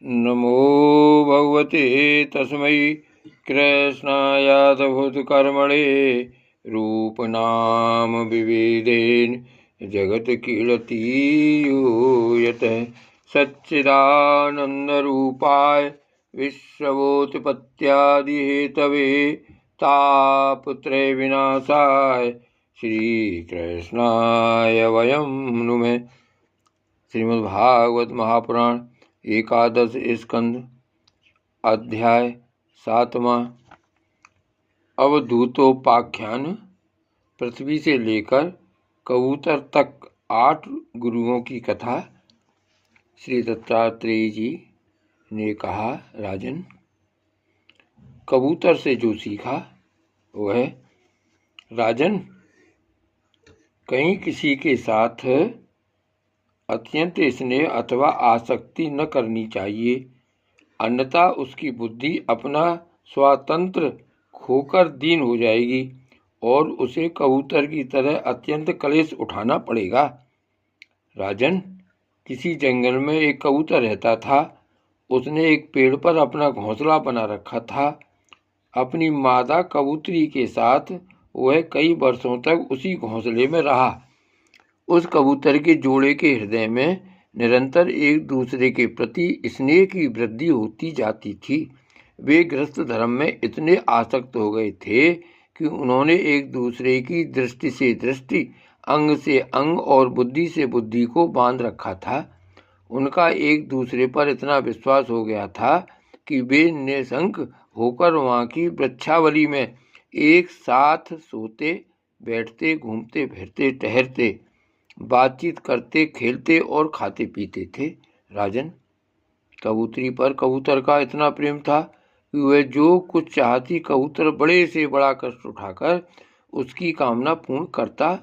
नमो भगवते तस्मै कृष्णायातभूतकर्मणे रूपनाम विविधेन जगत्कीर्तियूयते सच्चिदानन्दरूपाय विश्वोत्पत्त्यादिहेतवे तापत्रय विनाशाय श्रीकृष्णाय वयं नुमः। श्रीमद्भागवत महापुराण एकादश स्कंद अध्याय 7वां। अवधूतोपाख्यान। पृथ्वी से लेकर कबूतर तक 8 गुरुओं की कथा। श्री दत्तात्रेय जी ने कहा, राजन, कबूतर से जो सीखा वह राजन, कहीं किसी के साथ अत्यंत स्नेह अथवा आसक्ति न करनी चाहिए, अन्यथा उसकी बुद्धि अपना स्वातंत्र खोकर दीन हो जाएगी और उसे कबूतर की तरह अत्यंत क्लेश उठाना पड़ेगा। राजन, किसी जंगल में एक कबूतर रहता था। उसने एक पेड़ पर अपना घोंसला बना रखा था। अपनी मादा कबूतरी के साथ वह कई वर्षों तक उसी घोंसले में रहा। उस कबूतर के जोड़े के हृदय में निरंतर एक दूसरे के प्रति स्नेह की वृद्धि होती जाती थी। वे गृहस्थ धर्म में इतने आसक्त हो गए थे कि उन्होंने एक दूसरे की दृष्टि से दृष्टि, अंग से अंग और बुद्धि से बुद्धि को बांध रखा था। उनका एक दूसरे पर इतना विश्वास हो गया था कि वे निशंक होकर वहाँ की वृक्षावली में एक साथ सोते, बैठते, घूमते फिरते, टहरते, बातचीत करते, खेलते और खाते पीते थे। राजन, कबूतरी पर कबूतर का इतना प्रेम था कि वह जो कुछ चाहती कबूतर बड़े से बड़ा कष्ट उठाकर उसकी कामना पूर्ण करता।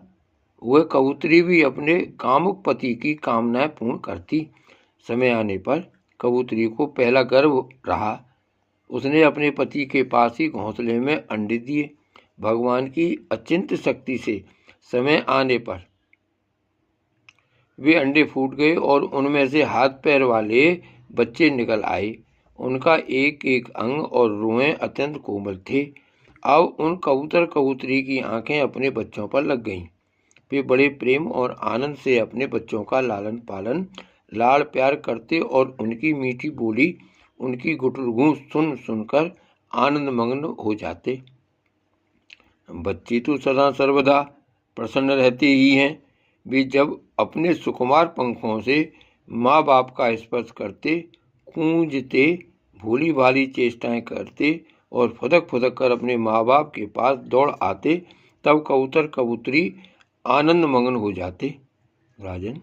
वह कबूतरी भी अपने कामुक पति की कामनाएं पूर्ण करती। समय आने पर कबूतरी को पहला गर्व रहा। उसने अपने पति के पास ही घोंसले में अंडे दिए। भगवान की अचिंत्य शक्ति से समय आने पर वे अंडे फूट गए और उनमें से हाथ पैर वाले बच्चे निकल आए। उनका एक एक अंग और रुएं अत्यंत कोमल थे। अब उन कबूतर कबूतरी की आंखें अपने बच्चों पर लग गईं। वे बड़े प्रेम और आनंद से अपने बच्चों का लालन पालन, लाड़ प्यार करते और उनकी मीठी बोली, उनकी गुटुरगूं सुन सुनकर आनंद मग्न हो जाते। बच्चे तो सदा सर्वदा प्रसन्न रहते ही हैं। वे जब अपने सुकुमार पंखों से माँ बाप का स्पर्श करते, कूंजते, भोली भाली चेष्टाएं करते और फुदक फुदक कर अपने माँ बाप के पास दौड़ आते, तब कबूतर कबूतरी आनंद मग्न हो जाते। राजन,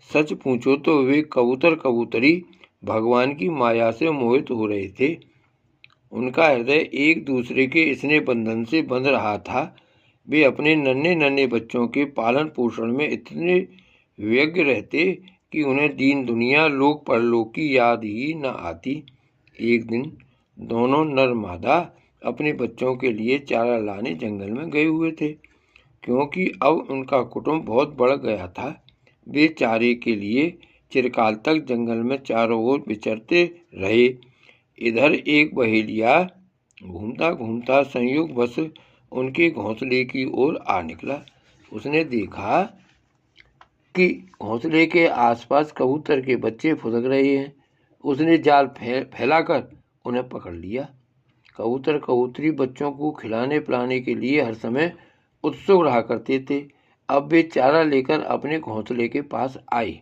सच पूछो तो वे कबूतर कबूतरी भगवान की माया से मोहित हो रहे थे। उनका हृदय एक दूसरे के स्नेह बंधन से बंध रहा था। वे अपने नन्हे नन्हे बच्चों के पालन पोषण में इतने व्यग्र रहते कि उन्हें दीन दुनिया, लोक परलोक की याद ही न आती। एक दिन दोनों नर मादा अपने बच्चों के लिए चारा लाने जंगल में गए हुए थे। क्योंकि अब उनका कुटुंब बहुत बढ़ गया था, वे चारे के लिए चिरकाल तक जंगल में चारों ओर विचरते रहे। इधर एक बहेलिया घूमता घूमता संयोगवश उनके घोंसले की ओर आ निकला। उसने देखा कि घोंसले के आसपास कबूतर के बच्चे फुदक रहे हैं। उसने जाल फैलाकर उन्हें पकड़ लिया। कबूतर कबूतरी बच्चों को खिलाने पिलाने के लिए हर समय उत्सुक रहा करते थे। अब वे चारा लेकर अपने घोंसले के पास आए।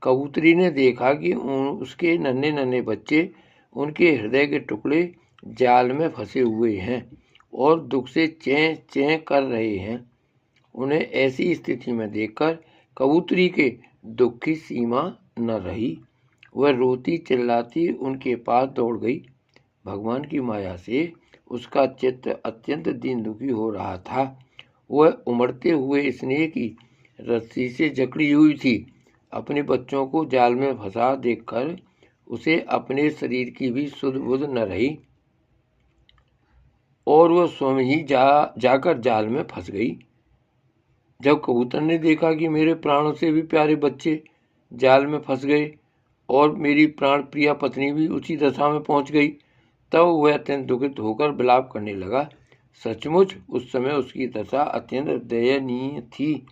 कबूतरी ने देखा कि उसके नन्हे नन्हे बच्चे, उनके हृदय के टुकड़े जाल में फंसे हुए हैं और दुख से चैं चैं कर रहे हैं। उन्हें ऐसी स्थिति में देखकर कबूतरी के दुख की सीमा न रही। वह रोती चिल्लाती उनके पास दौड़ गई। भगवान की माया से उसका चित्त अत्यंत दीन दुखी हो रहा था। वह उमड़ते हुए स्नेह की रस्सी से जकड़ी हुई थी। अपने बच्चों को जाल में फंसा देखकर उसे अपने शरीर की भी सुध बुध न रही और वह स्वयं ही जाकर जाल में फंस गई। जब कबूतर ने देखा कि मेरे प्राणों से भी प्यारे बच्चे जाल में फंस गए, और मेरी प्राण प्रिया पत्नी भी उसी दशा में पहुंच गई। तब वह अत्यंत दुखित होकर विलाप करने लगा। सचमुच उस समय उसकी दशा अत्यंत दयनीय थी।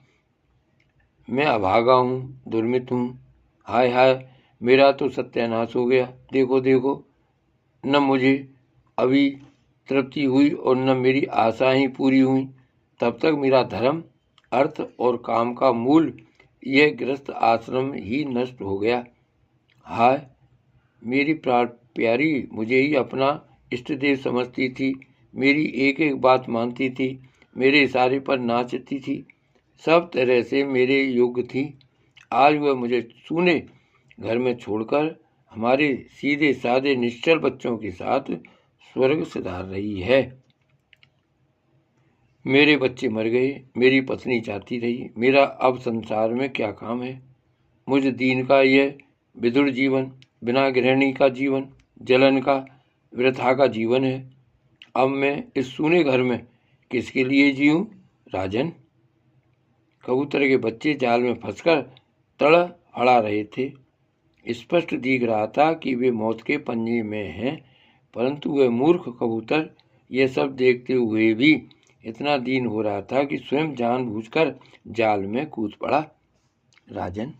मैं अभागा हूँ, दुर्मित हूँ, हाय हाय, मेरा तो सत्यानाश हो गया। देखो देखो, न मुझे अभी तृप्ति हुई और न मेरी आशाएं पूरी हुई। तब तक मेरा धर्म, अर्थ और काम का मूल यह गृहस्थ आश्रम ही नष्ट हो गया। हाय, मेरी प्राण प्यारी मुझे ही अपना इष्ट देव समझती थी, मेरी एक एक बात मानती थी, मेरे इशारे पर नाचती थी, सब तरह से मेरे योग्य थी। आज वह मुझे सूने घर में छोड़कर हमारे सीधे साधे निश्चल बच्चों के साथ स्वर्ग सिधार रही है। मेरे बच्चे मर गए, मेरी पत्नी जाती रही, मेरा अब संसार में क्या काम है। मुझ दीन का यह विदुर जीवन, बिना गृहिणी का जीवन, जलन का, वृथा का जीवन है। अब मैं इस सूने घर में किसके लिए जीऊं? राजन, कबूतर के बच्चे जाल में फंसकर तड़फड़ा रहे थे। स्पष्ट दिख रहा था कि वे मौत के पंजे में हैं, परंतु वह मूर्ख कबूतर यह सब देखते हुए भी इतना दीन हो रहा था कि स्वयं जानबूझकर जाल में कूद पड़ा। राजन,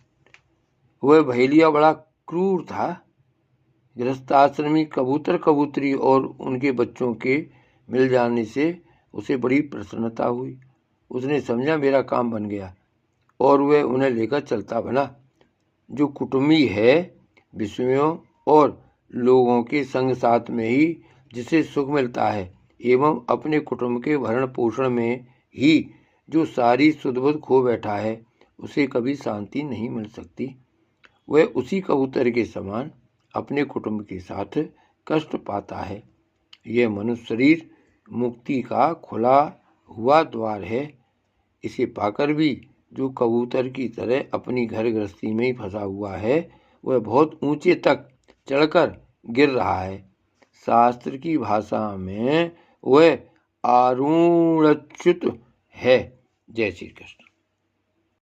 वह बहेलिया बड़ा क्रूर था। गृहस्थाश्रमी कबूतर कबूतरी और उनके बच्चों के मिल जाने से उसे बड़ी प्रसन्नता हुई। उसने समझा मेरा काम बन गया और वह उन्हें लेकर चलता बना। जो कुटुंबी है, विषयों और लोगों के संग साथ में ही जिसे सुख मिलता है एवं अपने कुटुंब के भरण पोषण में ही जो सारी सुध-बुध खो बैठा है, उसे कभी शांति नहीं मिल सकती। वह उसी कबूतर के समान अपने कुटुंब के साथ कष्ट पाता है। यह मनुष्य शरीर मुक्ति का खुला हुआ द्वार है। इसे पाकर भी जो कबूतर की तरह अपनी घर गृहस्थी में ही फंसा हुआ है, वह बहुत ऊंचे तक चढ़कर गिर रहा है। शास्त्र की भाषा में वह आरूढ़च्युत है। जय श्री कृष्ण।